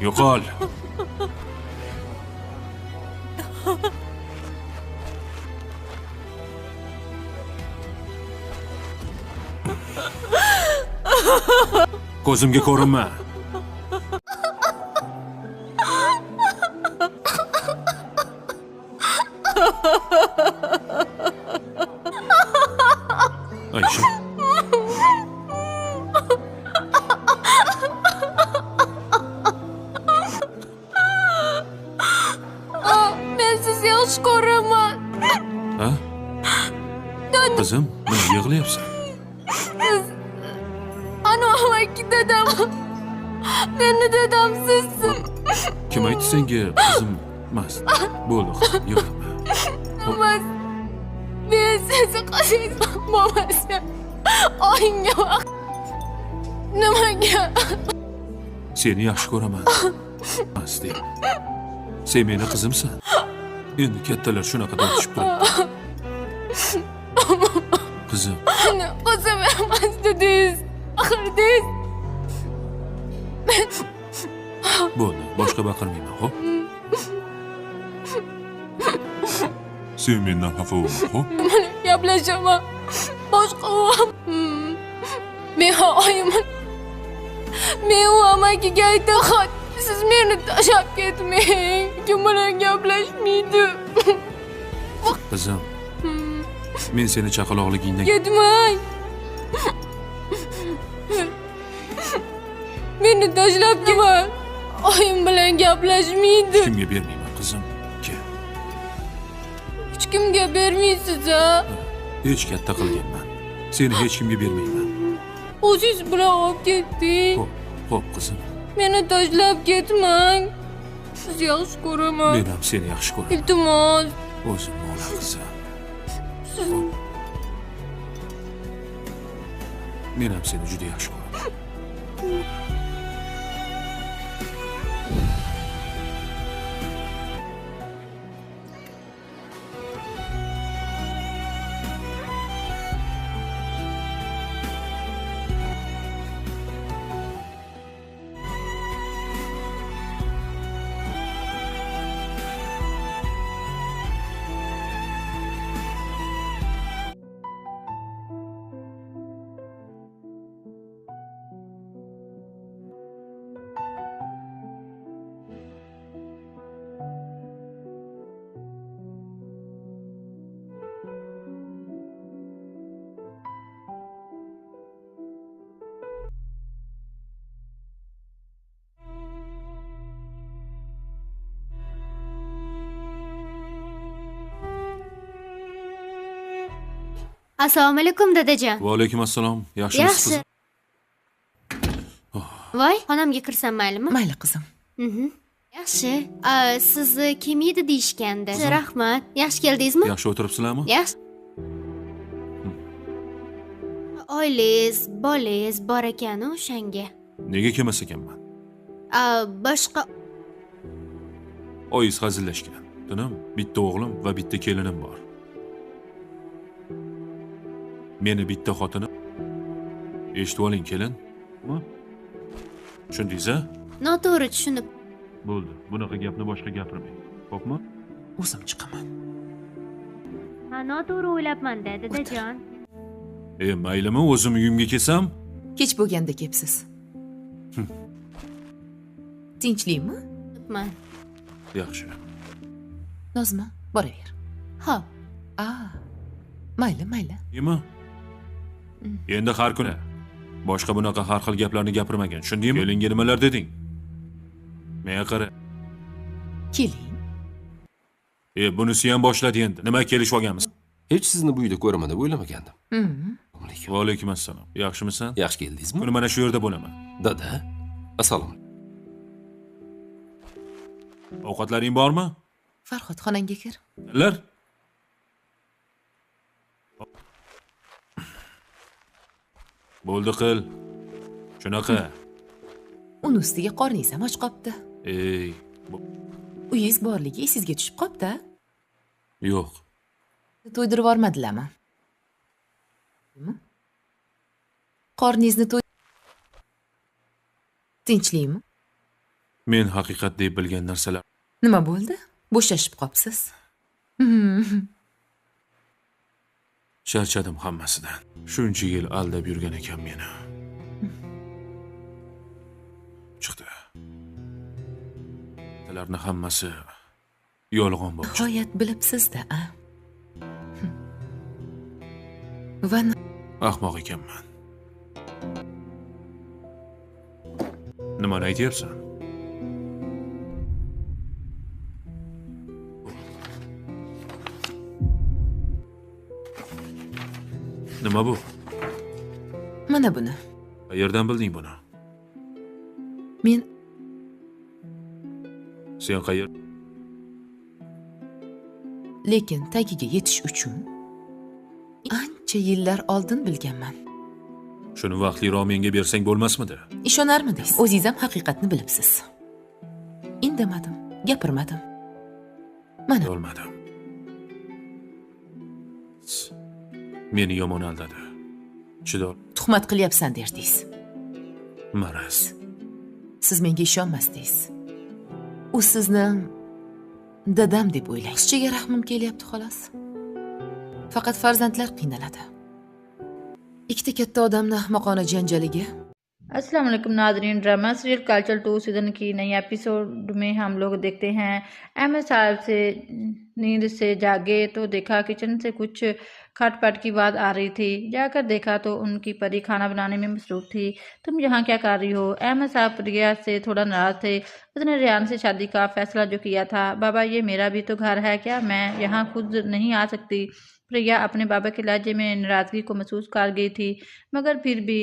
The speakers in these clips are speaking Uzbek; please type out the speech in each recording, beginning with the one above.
Yo'qol. Ko'zimga ko'rinma. Aysha. Men sizni yaxshi ko'raman. Ha? Qizim, nima yig'layapsan? Ana amaki dadam. Meni dadam sizsiz. Kim aytdi senga qizim mast? Bo'ldi, yig'lama. Mas. Men sizni qashingiz bo'lmasa. Oyimga baq. Nimaga? Seni yaxshi ko'raman. Mast. Sen meni qizimsan. Endi kattalar shunaqa tortishib turibdi. Qizim. Qizim emas dedingiz. Oxirdiz. Bo'ldi, boshqa baqirmayman, xo'p? Sen mendan xafa bo'lma, xo'p? Men gaplashaman. Boshqa o'g'lim. Men oyimman. Men u amakiga aytaman. Siz meni tashlab ketmang. Kim bilan gaplashmaydi. Qizim. Men seni chaqaloqligingdan Ketmang. Meni tashlab ketmang. Oyim bilan gaplashmaydi. kimga bermayman, qizim. Kel. Hech kimga bermaysiz a? Hech katta qilganman. Seni hech kimga bermayman. O'zingiz bilan olib ketding. Xo'p, qizim. Meni tashlab ketmang. Sizni yaxshi ko'raman. Men ham seni yaxshi ko'raman. Iltimos. O'zim o'g'lim qizim. Men ham seni juda yaxshi ko'raman. Assalomu alaykum dadajon. Va alaykum assalom. Yaxshimisiz qizim? Voy, xonamga kirsam maylimi? Mayli qizim. Yaxshi. Sizni kim edi deyishgandi. Rahmat. Yaxshi keldingizmi? Yaxshi o'tiribsizlarmi? Yaxshi. Oilangiz, bolangiz bor ekan o'shanga. Nega kelmas ekanman? Boshqa Oyingiz hazillashgan. Tunim, bitta o'g'lim va bitta kelinim bor. Meni bitta xotinim. Eshitib oling, kelin. Tushundingiz a? noto'g'ri tushunib. Bo'ldi. Bunaqa gapni boshqa gapirmang. Xo'pmi? O'zim chiqaman. Noto'g'ri o'ylabman-da, dadajon. Maylimi, o'zim uyimga kelsam? Kech bo'lganda kelibsiz. Tinchlikmi? Man. Yaxshi. Nozma, boraver. Xo'p. Mayli, mayli. Nima? Endi har kuni boshqa bunaqa har xil gaplarni gapirmagan. Tushundingmi? Kelinga nimalar deding? Menga qara. Keling. Bunisi ham boshladi endi. Nima kelishib olganmiz? Hech sizni bu uyda ko'raman deb o'ylamagandim. Va alaykum assalom. Yaxshimisan? Yaxshi keldingizmi? Buni mana shu yerda bo'laman. Dada, assalomu. Ovqatlaring bormi? Farhod, xonangga kir. Lar? Bo'ldi qil. Shunaqa. Uni ustiga qorningiz ham och qopti. Uyingiz borligi esingizga tushib qopti. Yo'q. To'ydirib yormadilarmi? Qorningizni to'y... Tinchlikmi? men haqiqat deb bilgan narsalar Nima bo'ldi? Bo'shashib qopsiz. charchadim hammasidan. Shuncha yil aldab yurgan ekan meni. Chiqdi. Ularning hammasi yolg'on bo'ldi. Nihoyat bilibsiz-da, a? Va Ahmoq ekanman. Nimani aytyapsan? Nima bu? mana buni. Qayerdan bilding buni? Men Sen qayer? lekin tagiga yetish uchun ancha yillar oldin bilganman. Shuni vaqtliroq menga bersang bo'lmasmidi? Ishonarmidingiz? O'zingiz ham haqiqatni bilibsiz. Indamadim, gapirmadim. Mana Olmadim. Meni yomon aldadi. Chidol, tuhmat qilyapsan derdingiz. maraz. Siz menga ishonmasdingiz. U sizni dadam deb o'ylang. Qizchaga rahmim kelyapti xolos. Faqat farzandlar qiynaladi. Ikkita katta odamni ahmoqona janjaliga अस्सलाम वालेकुम नाज़रीन। Drama serial culture 2 सीज़न की नई एपिसोड में हम लोग देखते हैं अहमद साहब से नींद से जागे तो देखा किचन से कुछ खटपट की आवाज़ आ रही थी। जाकर देखा तो उनकी परी खाना बनाने में मसरूफ़ थी। तुम यहाँ क्या कर रही हो? अहमद साहब प्रिया से थोड़ा नाराज़ थे। उसने रियान से शादी का फैसला जो किया था, बाबा ये मेरा भी तो घर है, क्या मैं यहाँ खुद नहीं आ सकती? प्रिया अपने बाबा के लहजे में नाराज़गी को महसूस कर गई थी, मगर फिर भी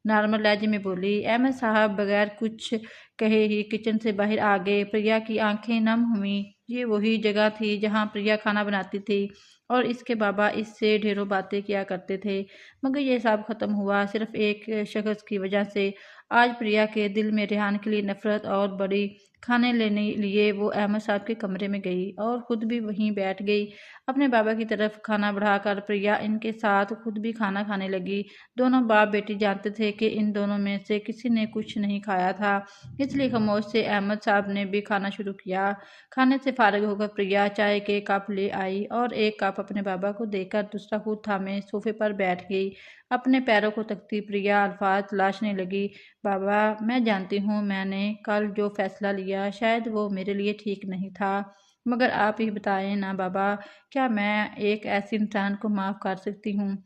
नॉर्मल लहजे में बोली। अहमद साहब बगैर कुछ कहे ही किचन से बाहर आ गए। प्रिया की आंखें नम हुई। ये वही जगह थी जहाँ प्रिया खाना बनाती थी और इसके बाबा इससे ढेरों बातें किया करते थे, मगर ये सब ख़त्म हुआ सिर्फ एक शख्स की वजह से। आज प्रिया के दिल में रेहान के लिए नफ़रत और बड़ी। खाने लेने लिए वो अहमद साहब के कमरे में गई और ख़ुद भी वहीं बैठ गई। अपने बाबा की तरफ खाना बढ़ाकर प्रिया इनके साथ खुद भी खाना खाने लगी। दोनों बाप बेटी जानते थे कि इन दोनों में से किसी ने कुछ नहीं खाया था, इसलिए खामोश से अहमद साहब ने भी खाना शुरू किया। खाने से फारिग होकर प्रिया चाय के कप ले आई और एक कप अपने बाबा को देकर दूसरा खुद थामे सोफे पर बैठ गई। अपने पैरों को तकती प्रिया अल्फाज तलाशने लगी। बाबा, मैं जानती हूँ मैंने कल जो फैसला लिया शायद वो मेरे लिए ठीक नहीं था, मगर आप ही बताएं ना बाबा, क्या मैं एक ऐसे इंसान को माफ़ कर सकती हूँ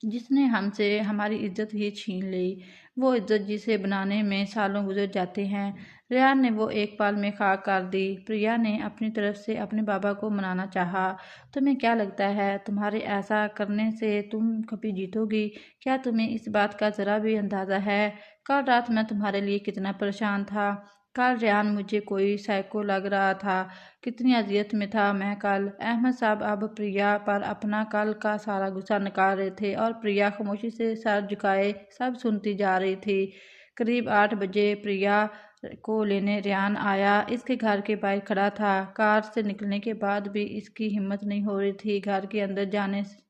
जिसने हमसे हमारी इज्जत ही छीन ली, वो इज्जत जिसे बनाने में सालों गुजर जाते हैं। रेहान ने वो एक पल में खाक कर दी। प्रिया ने अपनी तरफ से अपने बाबा को मनाना चाहा। तुम्हें क्या लगता है तुम्हारे ऐसा करने से तुम कभी जीतोगी? क्या तुम्हें इस बात का ज़रा भी अंदाज़ा है कल रात मैं तुम्हारे लिए कितना परेशान था? कल रेहान मुझे कोई साइको लग रहा था, कितनी अजियत में था मैं कल। अहमद साहब अब प्रिया पर अपना कल का सारा गुस्सा निकाल रहे थे और प्रिया खामोशी से सर झुकाए सब सुनती जा रही थी। करीब 8 बजे प्रिया को लेने रेहान आया। इसके घर के बाहर खड़ा था। कार से निकलने के बाद भी इसकी हिम्मत नहीं हो रही थी घर के अंदर जाने से।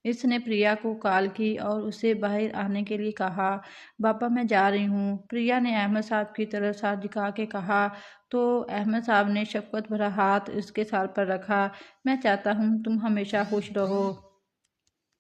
इसने प्रिया को कॉल की और उसे बाहर आने के लिए कहा। बाबा, मैं जा रही हूँ, प्रिया ने अहमद साहब की तरफ सर झुका के कहा तो अहमद साहब ने शफकत भरा हाथ उसके सर पर रखा। मैं चाहता हूँ तुम हमेशा खुश रहो।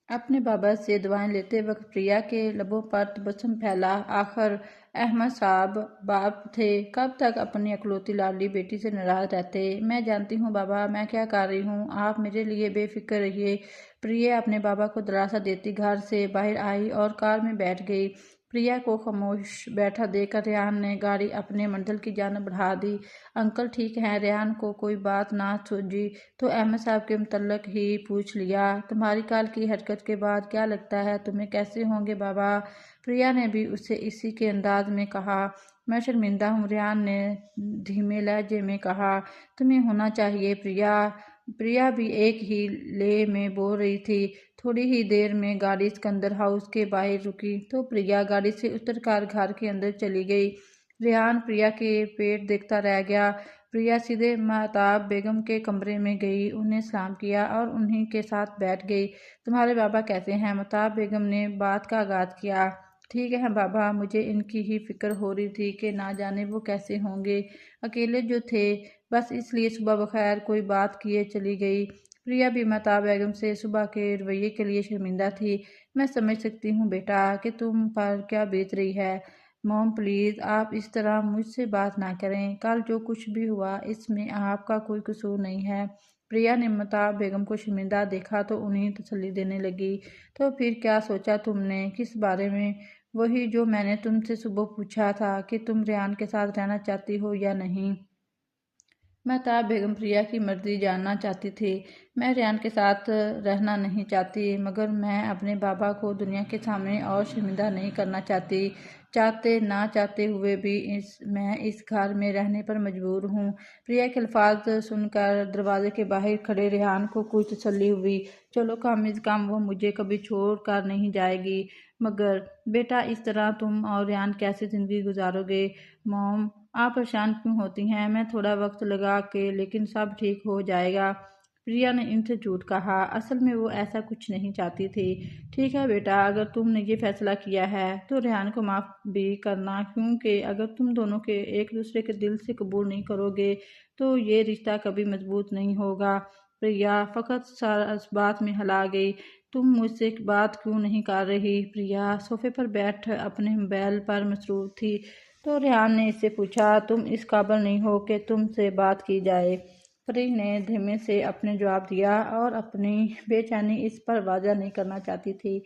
अपने बाबा से दुआएं लेते वक्त प्रिया के लबों पर तबस्सुम फैला। आखिर अहमद साहब बाप थे, कब तक अपनी अकलौती लाडली बेटी से नाराज रहते? मैं जानती हूँ बाबा मैं क्या कर रही हूँ, आप मेरे लिए बेफिक्र रहिए। प्रिया अपने बाबा को दिलासा देती घर से बाहर आई और कार में बैठ गई। प्रिया को खामोश बैठा देखकर रेहान ने गाड़ी अपने मंजिल की जानिब बढ़ा दी। अंकल ठीक हैं? रेहान को कोई बात ना सूझी तो अहमद साहब के मुतल्लिक ही पूछ लिया। तुम्हारी कल की हरकत के बाद क्या लगता है तुम्हें कैसे होंगे बाबा? प्रिया ने भी उसे इसी के अंदाज में कहा। मैं शर्मिंदा हूँ, रेहान ने धीमे लहजे में कहा। तुम्हें होना चाहिए प्रिया। प्रिया भी एक ही ले में बोल रही थी। थोड़ी ही देर में गाड़ी सिकंदर हाउस के बाहर रुकी तो प्रिया गाड़ी से उतरकर घर के अंदर चली गई। रेहान प्रिया के पेट देखता रह गया। प्रिया सीधे महताब बेगम के कमरे में गई, उन्हें सलाम किया और उन्हीं के साथ बैठ गई। तुम्हारे बाबा कैसे हैं? महताब बेगम ने बात का आगाज़ किया। ठीक है बाबा, मुझे इनकी ही फिक्र हो रही थी कि ना जाने वो कैसे होंगे, अकेले जो थे, बस इसलिए सुबह बखैर कोई बात किए चली गई। प्रिया भी महताब बेगम से सुबह के रवैये के लिए शर्मिंदा थी। मैं समझ सकती हूँ बेटा कि तुम पर क्या बीत रही है। मॉम प्लीज़ आप इस तरह मुझसे बात ना करें, कल जो कुछ भी हुआ इसमें आपका कोई कसूर नहीं है। प्रिया ने महताब बेगम को शर्मिंदा देखा तो उन्हें तसल्ली देने लगी। तो फिर क्या सोचा तुमने, किस बारे में? वही जो मैंने तुमसे सुबह पूछा था कि तुम रेहान के साथ रहना चाहती हो या नहीं। महताब बेगम प्रिया की मर्जी जानना चाहती थी। मैं रेहान के साथ रहना नहीं चाहती, मगर मैं अपने बाबा को दुनिया के सामने और शर्मिंदा नहीं करना चाहती। चाहते ना चाहते हुए भी मैं इस घर में रहने पर मजबूर हूँ। प्रिया के अल्फाज सुनकर दरवाजे के बाहर खड़े रेहान को कुछ तसल्ली हुई। चलो कम अज़ कम वो मुझे कभी छोड़ कर नहीं जाएगी। मगर बेटा इस तरह तुम और रेहान कैसे ज़िंदगी गुजारोगे? मॉम आप परेशान क्यों होती हैं? मैं थोड़ा वक्त लगा के लेकिन सब ठीक हो जाएगा। प्रिया ने इनसे झूठ कहा। असल में वो ऐसा कुछ नहीं चाहती थी। ठीक है बेटा, अगर तुमने ये फैसला किया है तो रेहान को माफ़ भी करना, क्योंकि अगर तुम दोनों के एक दूसरे के दिल से कबूल नहीं करोगे तो ये रिश्ता कभी मजबूत नहीं होगा। प्रिया फ़कत सारा इस बात में हला गई। तुम मुझसे एक बात क्यों नहीं कर रही? प्रिया सोफे पर बैठ अपने मोबाइल पर मसरूफ़ थी तो रेहान ने इससे पूछा, तुम इस काबिल नहीं हो कि तुमसे बात की जाए? परी ने धीमे से अपने जवाब दिया और अपनी बेचैनी इस पर वाज़ा नहीं करना चाहती थी।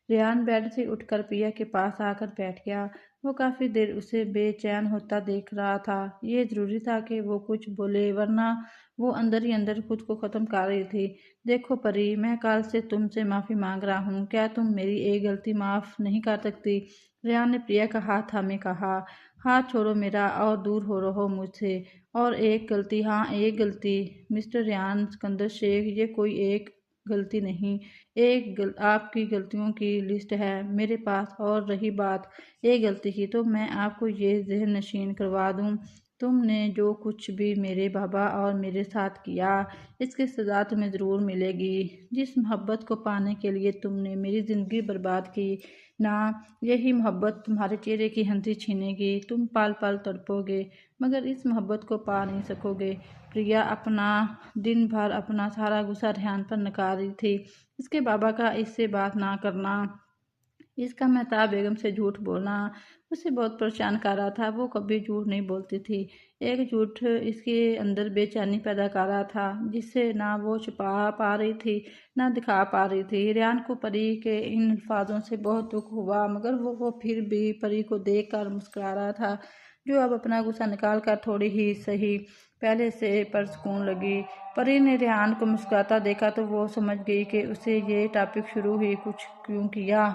रेहान बेड से उठकर प्रिया के पास आकर बैठ गया। वो काफ़ी देर उसे बेचैन होता देख रहा था। ये ज़रूरी था कि वो कुछ बोले, वरना वो अंदर ही अंदर खुद को ख़त्म कर रही थी। देखो परी, मैं कल से तुमसे माफ़ी मांग रहा हूँ, क्या तुम मेरी एक गलती माफ़ नहीं कर सकती? रेहान ने प्रिया का हाथ थामे कहा। हाथ छोड़ो मेरा और दूर हो रहो मुझसे। और एक गलती, हाँ एक गलती मिस्टर रेहान सिकंदर शेख, ये कोई एक गलती नहीं, आपकी गलतियों की लिस्ट है मेरे पास। और रही बात एक गलती की, तो मैं आपको ये ज़हन नशीन करवा दूँ, तुमने जो कुछ भी मेरे बाबा और मेरे साथ किया, इसकी सज़ा तुम्हें ज़रूर मिलेगी। जिस मोहब्बत को पाने के लिए तुमने मेरी ज़िंदगी बर्बाद की ना, यही मोहब्बत तुम्हारे चेहरे की हंसी छीनेगी। तुम पल पल तड़पोगे, मगर इस मोहब्बत को पा नहीं सकोगे। प्रिया अपना दिन भर अपना सारा गुस्सा रेहान पर निकाल रही थी। इसके बाबा का इससे बात ना करना, इसका महताब बेगम से झूठ बोलना उसे बहुत परेशान कर रहा था। वो कभी झूठ नहीं बोलती थी। एक झूठ इसके अंदर बेचैनी पैदा कर रहा था, जिससे ना वो छुपा पा रही थी ना दिखा पा रही थी। रेहान को परी के इन अल्फाजों से बहुत दुख हुआ, मगर वो फिर भी परी को देख कर मुस्कुरा रहा था, जो अब अपना गुस्सा निकाल कर थोड़ी ही सही पहले से परसकून लगी। परी ने रेहान को मुस्कुराता देखा तो वो समझ गई कि उसे ये टॉपिक शुरू ही कुछ क्यों किया।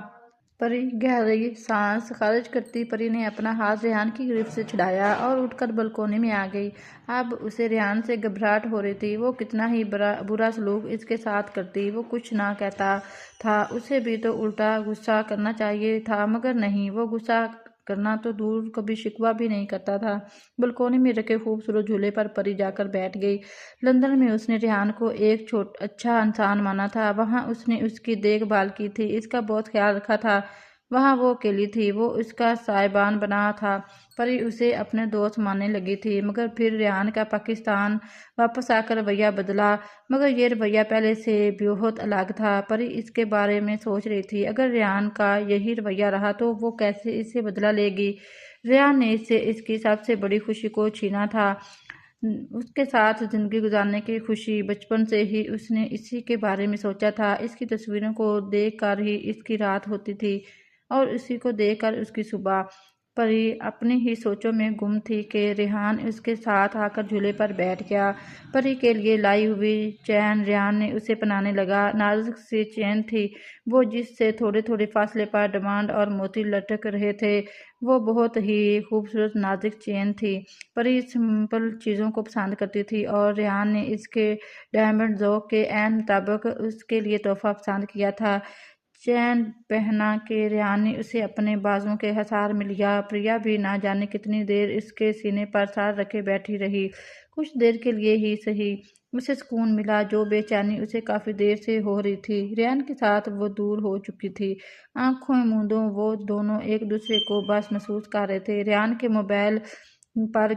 परी गहरी सांस खारिज करती परी ने अपना हाथ रेहान की गिरफ्त से छुड़ाया और उठकर बालकोनी में आ गई। अब उसे रेहान से घबराहट हो रही थी। वो कितना ही बुरा सलूक इसके साथ करती, वो कुछ ना कहता था। उसे भी तो उल्टा गुस्सा करना चाहिए था, मगर नहीं, वो गुस्सा करना तो दूर, कभी शिकवा भी नहीं करता था। बालकोनी में रखे खूबसूरत झूले पर परी जाकर बैठ गई। लंदन में उसने रेहान को एक अच्छा इंसान माना था। वहाँ उसने उसकी देखभाल की थी, इसका बहुत ख्याल रखा था। वहाँ वो अकेली थी, वो उसका साहिबान बना था। परी उसे अपने दोस्त मानने लगी थी, मगर फिर रेहान का पाकिस्तान वापस आकर रवैया बदला, मगर ये रवैया पहले से बहुत अलग था। परी इसके बारे में सोच रही थी, अगर रेहान का यही रवैया रहा तो वो कैसे इससे बदला लेगी। रेहान ने इससे इसकी सबसे बड़ी खुशी को छीना था, उसके साथ ज़िंदगी गुजारने की खुशी। बचपन से ही उसने इसी के बारे में सोचा था। इसकी तस्वीरों को देख कर ही इसकी रात होती थी और इसी को देखकर उसकी सुबह। परी अपनी ही सोचों में गुम थी कि रेहान उसके साथ आकर झूले पर बैठ गया। परी के लिए लाई हुई चैन रेहान ने उसे पहनाने लगा। नाजुक सी चैन थी वो, जिससे थोड़े थोड़े फासले पर डायमंड और मोती लटक रहे थे। वो बहुत ही खूबसूरत नाजुक चैन थी। परी सिंपल चीज़ों को पसंद करती थी और रेहान ने इसके डायमंड ज़ौक़ के ऐन मुताबिक उसके लिए तोहफ़ा पसंद किया था। चैन पहना के रेहान ने उसे अपने बाजुओं के हसार में लिया। प्रिया भी ना जाने कितनी देर इसके सीने पर सार रखे बैठी रही। कुछ देर के लिए ही सही उसे सुकून मिला, जो बेचैनी उसे काफ़ी देर से हो रही थी। रेहान के साथ वो दूर हो चुकी थी। आंखों मूंदों वो दोनों एक दूसरे को बस महसूस कर रहे थे। रेहान के मोबाइल पर